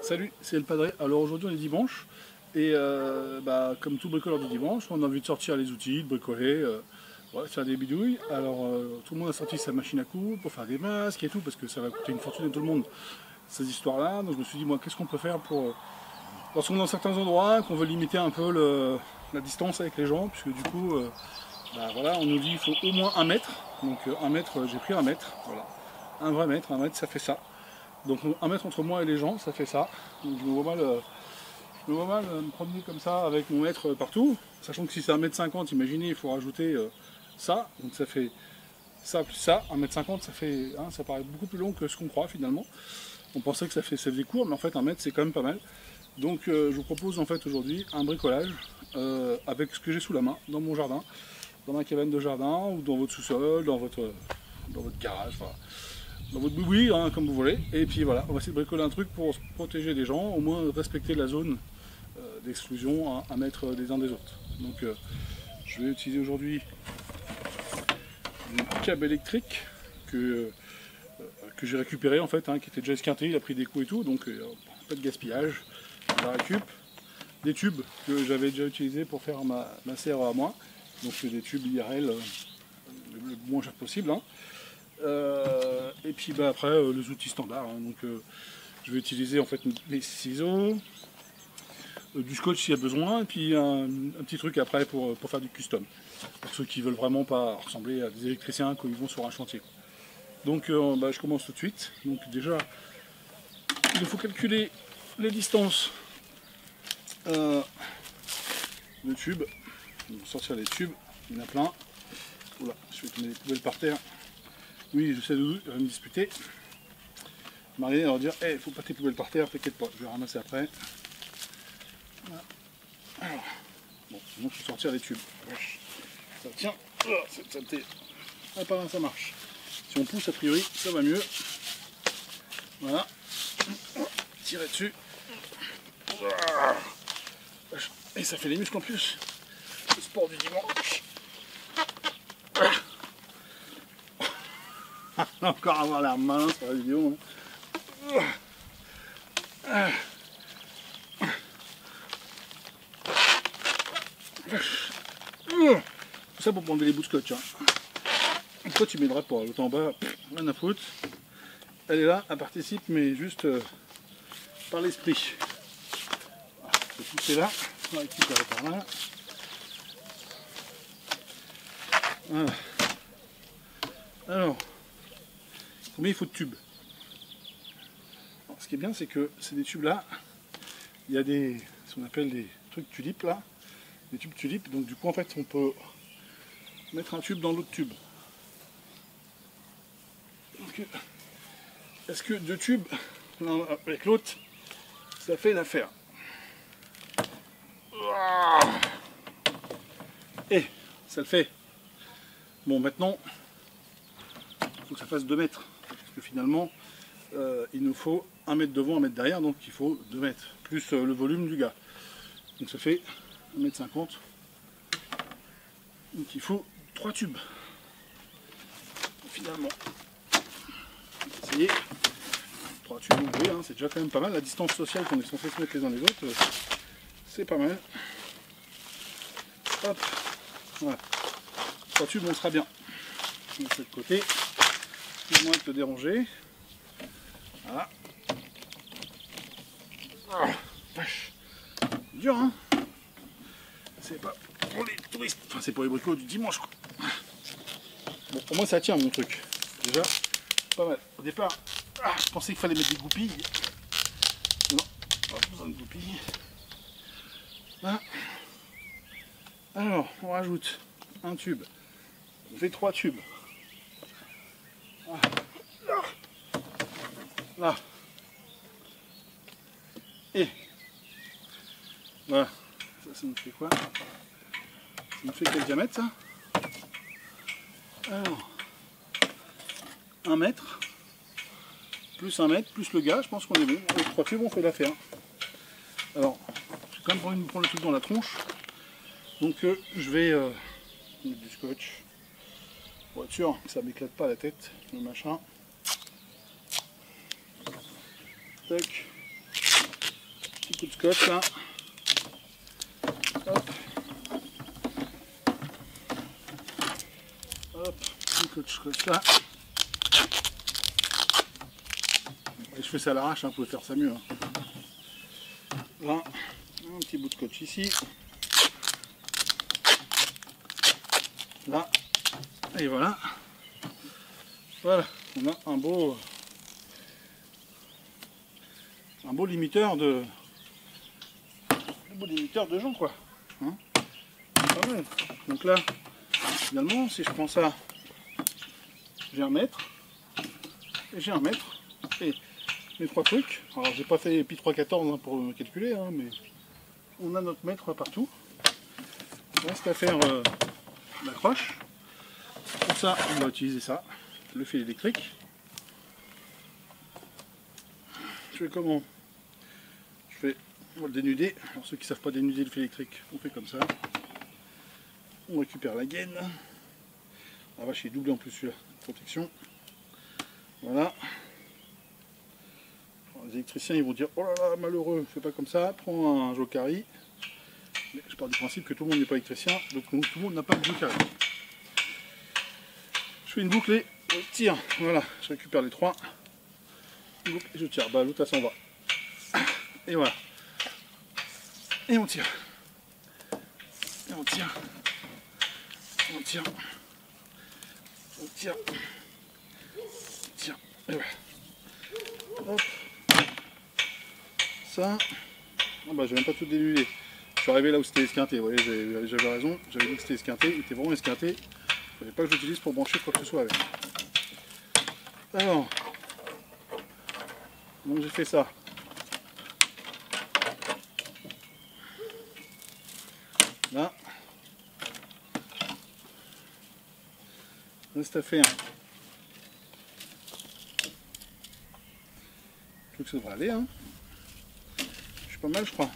Salut, c'est El Padré. Alors aujourd'hui on est dimanche et comme tout bricoleur du dimanche, on a envie de sortir les outils, de bricoler, faire des bidouilles. Alors tout le monde a sorti sa machine à coudre pour faire des masques et tout parce que ça va coûter une fortune à tout le monde ces histoires-là. Donc je me suis dit moi qu'est-ce qu'on peut faire pour lorsqu'on est dans certains endroits, qu'on veut limiter un peu la distance avec les gens, puisque du coup on nous dit qu'il faut au moins 1 mètre. Donc 1 mètre, j'ai pris 1 mètre, voilà. Un vrai mètre, 1 mètre ça fait ça. Donc 1 mètre entre moi et les gens, ça fait ça. Donc je me vois mal me promener comme ça avec mon mètre partout. Sachant que si c'est 1,50 m, imaginez, il faut rajouter ça. Donc ça fait ça plus ça. 1,50 m, ça fait, ça paraît beaucoup plus long que ce qu'on croit finalement. On pensait que ça faisait court, mais en fait 1 mètre c'est quand même pas mal. Donc je vous propose en fait aujourd'hui un bricolage avec ce que j'ai sous la main, dans mon jardin, dans ma cabane de jardin, ou dans votre sous-sol, dans votre garage. Voilà. Dans votre boui, comme vous voulez, et puis voilà, on va essayer de bricoler un truc pour se protéger des gens, au moins respecter la zone d'exclusion à 1 mètre des uns des autres. Donc je vais utiliser aujourd'hui une câble électrique que j'ai récupéré en fait, qui était déjà esquinté, il a pris des coups et tout, donc pas de gaspillage, je la récup. Des tubes que j'avais déjà utilisés pour faire ma serre à moi, donc des tubes IRL le moins cher possible. Et puis après les outils standards, donc je vais utiliser en fait les ciseaux, du scotch s'il y a besoin, et puis un petit truc après pour faire du custom, pour ceux qui veulent vraiment pas ressembler à des électriciens quand ils vont sur un chantier. Donc je commence tout de suite. Donc déjà il faut calculer les distances de tubes. Donc, sortir les tubes, il y en a plein. Oula, je vais tourner les poubelles par terre. Oui, je sais d'où, je vais me disputer. Marie va leur dire, il faut pas tes poubelles par terre, t'inquiète pas, je vais ramasser après. Voilà. Alors, bon, sinon il faut sortir les tubes. Ça tient, cette saleté. Ah, pas là, ça marche. Si on pousse, a priori, ça va mieux. Voilà. Tirer dessus. Et ça fait les muscles en plus. Le sport du dimanche. Encore avoir l'air malin sur la vidéo. Tout ça pour prendre les bouts de scotch. Pourquoi tu m'aideras pas? L'autre en bas, rien à foutre. Elle est là, elle participe, mais juste par l'esprit. Je vais pousser là, on va récupérer par là. Voilà. Alors, combien il faut de tubes? Alors, ce qui est bien, c'est que c'est des tubes là, il y a ce qu'on appelle des trucs tulipes là, des tubes tulipes, donc du coup en fait on peut mettre un tube dans l'autre tube. Est-ce que 2 tubes l'un avec l'autre, ça fait l'affaire? Et ça le fait. Bon, maintenant, il faut que ça fasse 2 mètres. Parce que finalement, il nous faut 1 mètre devant, 1 mètre derrière, donc il faut 2 mètres. Plus le volume du gars. Donc ça fait 1,50 m. Donc il faut 3 tubes. Finalement. Ça y est. 3 tubes, vous voyez, c'est déjà quand même pas mal. La distance sociale qu'on est censé se mettre les uns les autres, c'est pas mal. Hop. Voilà. 3 tubes, on sera bien. De ce côté, plus moins de te déranger. Voilà. Vache. Dur, hein? C'est pas pour les touristes, enfin c'est pour les bricolos du dimanche, quoi. Bon, au moins ça tient mon truc. Déjà, pas mal. Au départ, je pensais qu'il fallait mettre des goupilles. Non, pas besoin de goupilles. Là. Alors, on rajoute un tube. On fait 3 tubes. Là. Et voilà. Ça nous fait quoi? Ça nous fait quel diamètre ça? Alors, 1 mètre. Plus 1 mètre, plus le gars, je pense qu'on est bon. Avec 3 tubes, on fait l'affaire. Alors, j'ai quand même envie de me prendre le truc dans la tronche. Donc je vais mettre du scotch. Pour être sûr que ça m'éclate pas la tête, le machin. Tac. coup de scotch là. Hop. Hop, un coup de scotch là. Et je fais ça à l'arrache, hein, vous pouvez faire ça mieux. Hein. Là, un petit bout de scotch ici. Là. Et voilà. Voilà, on a un beau limiteur de gens quoi. Hein, pas mal. Donc là, finalement, si je prends ça, j'ai un mètre et j'ai un mètre et mes trois trucs. Alors j'ai pas fait pi 3,14 hein, pour calculer, hein, mais on a notre mètre partout. Il reste à faire l'accroche. Pour ça, on va utiliser ça, le fil électrique. Je fais comment? On va le dénuder. Alors ceux qui ne savent pas dénuder le fil électrique, on fait comme ça. On récupère la gaine. La vache est doublée en plus celui-là, protection. Voilà. Alors, les électriciens ils vont dire oh là là malheureux, fais pas comme ça, prends un jokari. Mais je pars du principe que tout le monde n'est pas électricien, donc tout le monde n'a pas de jokari. Je fais une boucle et je tire. Voilà, je récupère les trois. Une boucle et je tire. Bah l'autre ça s'en va. Et voilà. Et on tire. Et on tire. On tire. On tire. On tire. Et voilà. Hop. Ça. Oh bah j'ai même pas tout dénudé. Je suis arrivé là où c'était esquinté. Vous voyez, j'avais raison. J'avais dit que c'était esquinté. Il était vraiment esquinté. Il ne fallait pas que je l'utilise pour brancher quoi que ce soit avec. Alors. Donc j'ai fait ça. Là, reste à faire. Je trouve que ça devrait aller. Hein. Je suis pas mal, je crois.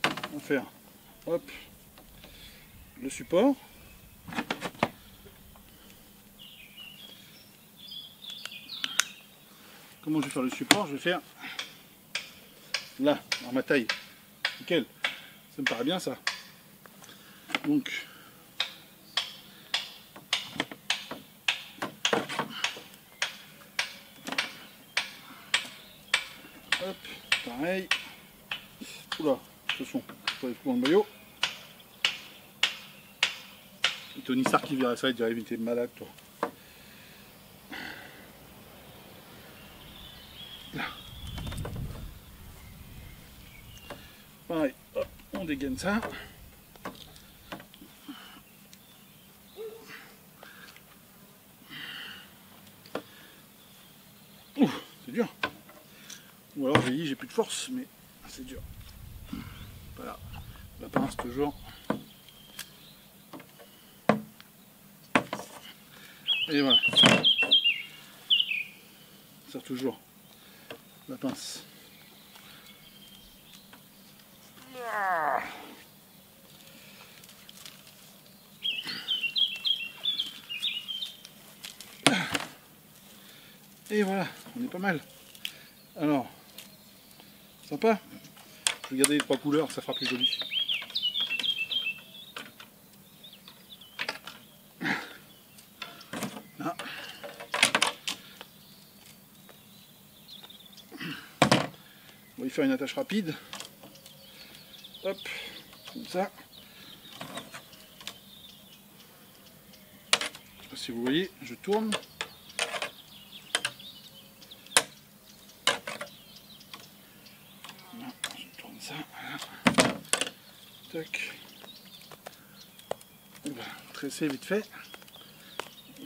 On va faire, hop, le support. Comment je vais faire le support? Je vais faire là, dans ma taille. Nickel. Ça me paraît bien ça. Donc, hop, pareil. Oula, attention, pas les trous dans le maillot. Et Tony Stark qui verrait ça, il dirait, mais t'es malade toi. Là. Pareil, hop, on dégaine ça. C'est dur. Ou alors j'ai dit j'ai plus de force, mais c'est dur. Voilà, la pince toujours. Et voilà. Ça sert toujours la pince. Et voilà, on est pas mal. Alors, sympa. Je vais garder les trois couleurs, ça fera plus joli. Là. On va y faire une attache rapide. Hop, comme ça. Je sais pas si vous voyez, je tourne. Ça, voilà. Tac. On va tresser vite fait.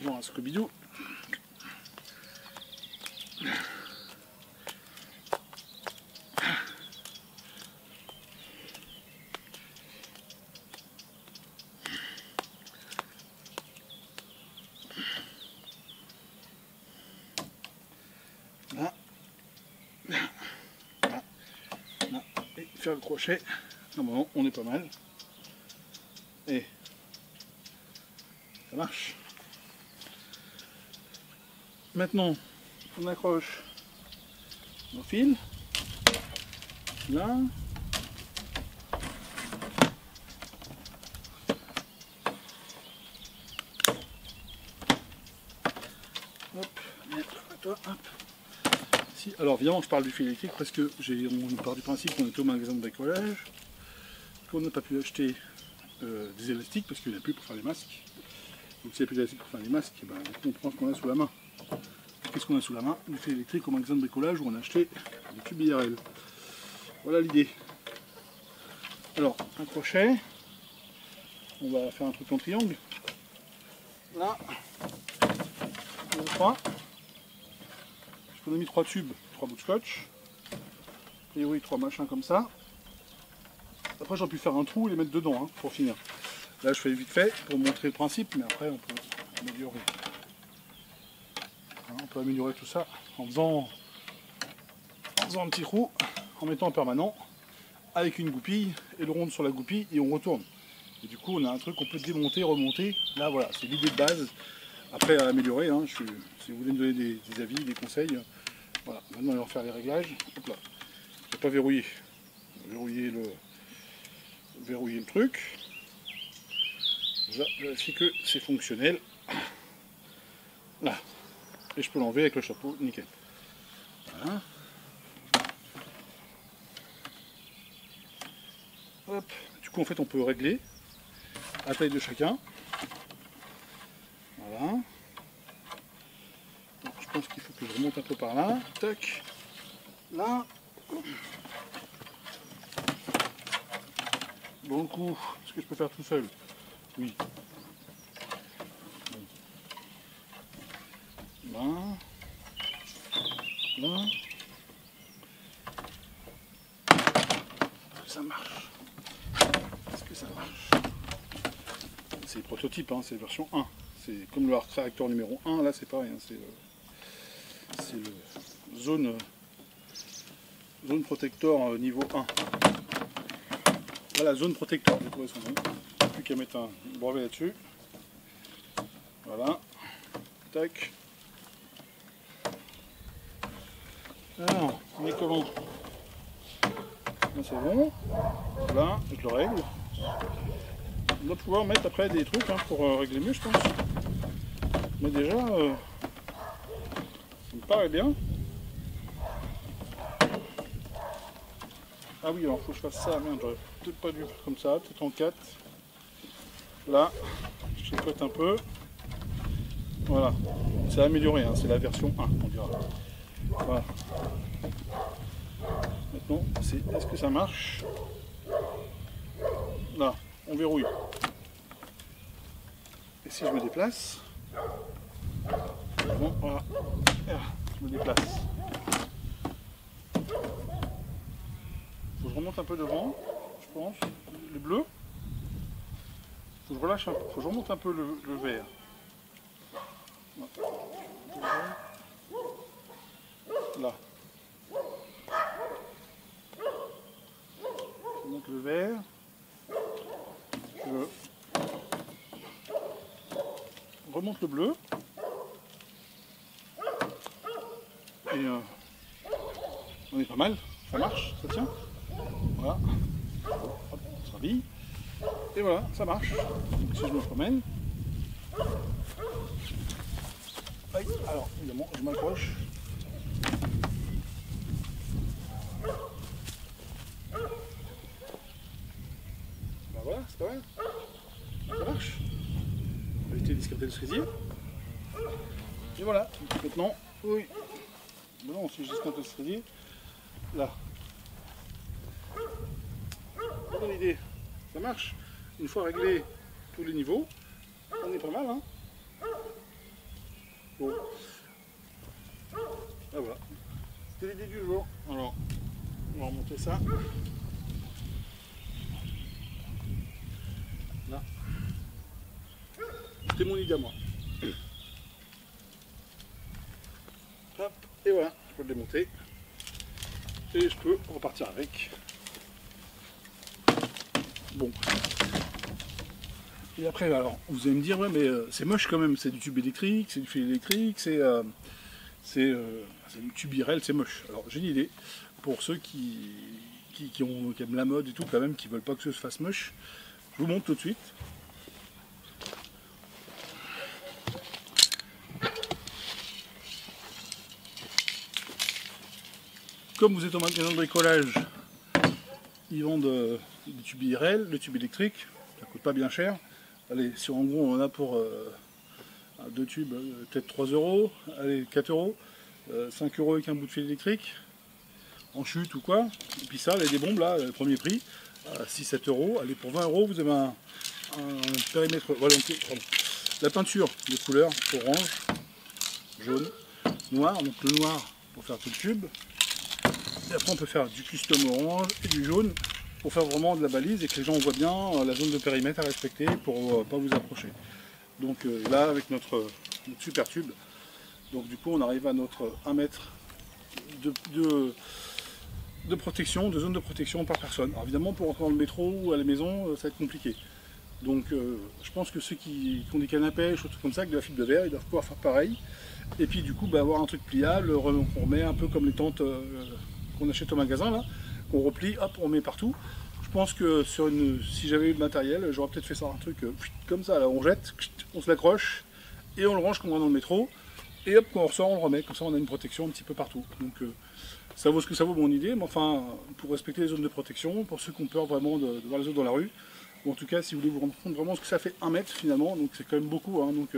Genre un Scooby-Doo. Là. Et faire le crochet. Normalement, on est pas mal. Et ça marche. Maintenant, on accroche nos fils. Là. Hop, toi, hop. Si, alors évidemment je parle du fil électrique parce que on part du principe qu'on est au magasin de bricolage, qu'on n'a pas pu acheter des élastiques parce qu'il n'y en a plus pour faire les masques. Donc s'il n'y a plus d'élastique pour faire les masques, ben, on prend ce qu'on a sous la main. Qu'est-ce qu'on a sous la main? Du fil électrique au magasin de bricolage où on a acheté des tubes IRL. Voilà l'idée. Alors, un crochet. On va faire un truc en triangle. Là. 3. On a mis 3 tubes, 3 bouts de scotch. A priori 3 machins comme ça. Après j'aurais pu faire un trou et les mettre dedans hein, pour finir. Là je fais vite fait pour montrer le principe, mais après on peut améliorer. On peut améliorer tout ça en faisant un petit trou, en mettant un permanent, avec une goupille, et le rond sur la goupille, et on retourne. Et du coup on a un truc qu'on peut démonter, remonter. Là voilà, c'est l'idée de base. Après à améliorer, hein, si vous voulez me donner des avis, des conseils, voilà, maintenant on va faire les réglages. Hop là, je vais pas verrouiller. Verrouiller le truc. Déjà, vérifier que c'est fonctionnel. Là. Et je peux l'enlever avec le chapeau, nickel. Voilà. Hop. Du coup en fait on peut régler la taille de chacun. Voilà. Donc, je pense qu'il faut que je remonte un peu par là. Tac. Là. Bon le coup, est-ce que je peux faire tout seul? Oui. Là. Là. Ça marche. Est-ce que ça marche? C'est le prototype, hein, c'est version 1. C'est comme le arc réacteur numéro 1, là c'est pareil. Hein, c'est le zone protecteur niveau 1. Voilà, zone protecteur, j'ai trouvé son nom. Il n'y a plus qu'à mettre un brevet là-dessus. Voilà. Tac. Alors, on est comment? Là c'est bon. Voilà, je le règle. On doit pouvoir mettre après des trucs hein, pour régler mieux, je pense. Mais déjà, ça me paraît bien. Ah oui, alors faut que je fasse ça. Merde, j'aurais peut-être pas dû faire comme ça, peut-être en 4. Là, je tricote un peu. Voilà, c'est amélioré, hein, c'est la version 1, on dira. Voilà. Maintenant, c'est est-ce que ça marche? Là, on verrouille. Et si je me déplace, bon, voilà, je me déplace. Faut que je remonte un peu devant, je pense, le bleu. Faut que je relâche un peu, faut que je remonte un peu le vert. Là. Je monte le vert. Je remonte le bleu. Et on est pas mal, ça marche, ça tient. Voilà. Hop, on se rhabille. Et voilà, ça marche. Donc, si je me promène. Aïe, alors évidemment, je m'accroche. Ben voilà, c'est pas mal. Ça marche. On va éviter de discréter le cerisier. Et voilà, maintenant, oui. Ben non, si je discrète le cerisier, là. Voilà l'idée. Ça marche. Une fois réglé tous les niveaux, on est pas mal, hein. Bon. Ah voilà. C'était l'idée du jour. Alors, on va remonter ça. Là. C'était mon idée à moi. Hop, et voilà, je peux le démonter. Et je peux repartir avec. Bon. Et après, alors, vous allez me dire, ouais, mais c'est moche quand même, c'est du tube électrique, c'est du fil électrique, c'est du tube IRL, c'est moche. Alors, j'ai une idée, pour ceux qui qui aiment la mode et tout quand même, qui veulent pas que ce se fasse moche. Je vous montre tout de suite. Comme vous êtes au magasin de bricolage, ils vendent des tubes IRL, le tube électrique, ça coûte pas bien cher. Allez, si en gros on en a pour 2 tubes, peut-être 3 euros, allez 4 euros, 5 euros avec un bout de fil électrique, en chute ou quoi. Et puis ça, avec des bombes là, premier prix, 6-7 euros. Allez, pour 20 euros, vous avez un périmètre volonté. La peinture de couleur orange, jaune, noir, donc le noir pour faire tout le tube. Et après on peut faire du custom orange et du jaune pour faire vraiment de la balise et que les gens voient bien la zone de périmètre à respecter pour pas vous approcher. Donc là avec notre super tube, donc du coup on arrive à notre 1 mètre de protection, de zone de protection par personne. Alors évidemment pour rentrer dans le métro ou à la maison ça va être compliqué. Donc je pense que ceux qui ont des cannes à pêche ou trucs comme ça avec de la fibre de verre, ils doivent pouvoir faire pareil. Et puis du coup avoir un truc pliable, on remet un peu comme les tentes qu'on achète au magasin là, qu'on replie, hop, on met partout. Je pense que si j'avais eu le matériel, j'aurais peut-être fait ça un truc comme ça, là on jette, on se l'accroche et on le range comme on va dans le métro. Et hop, quand on ressort, on le remet, comme ça on a une protection un petit peu partout. Donc ça vaut ce que ça vaut mon idée, mais enfin, pour respecter les zones de protection, pour ceux qui ont peur vraiment de voir les autres dans la rue, ou en tout cas si vous voulez vous rendre compte vraiment ce que ça fait 1 mètre finalement, donc c'est quand même beaucoup, hein, donc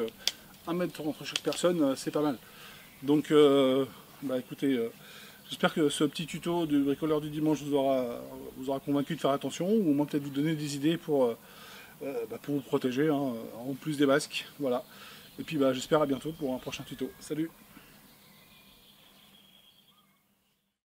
1 mètre entre chaque personne, c'est pas mal. Donc écoutez, j'espère que ce petit tuto du bricoleur du dimanche vous aura convaincu de faire attention, ou au moins peut-être vous donner des idées pour vous protéger, hein, en plus des masques. Voilà. Et puis j'espère à bientôt pour un prochain tuto. Salut!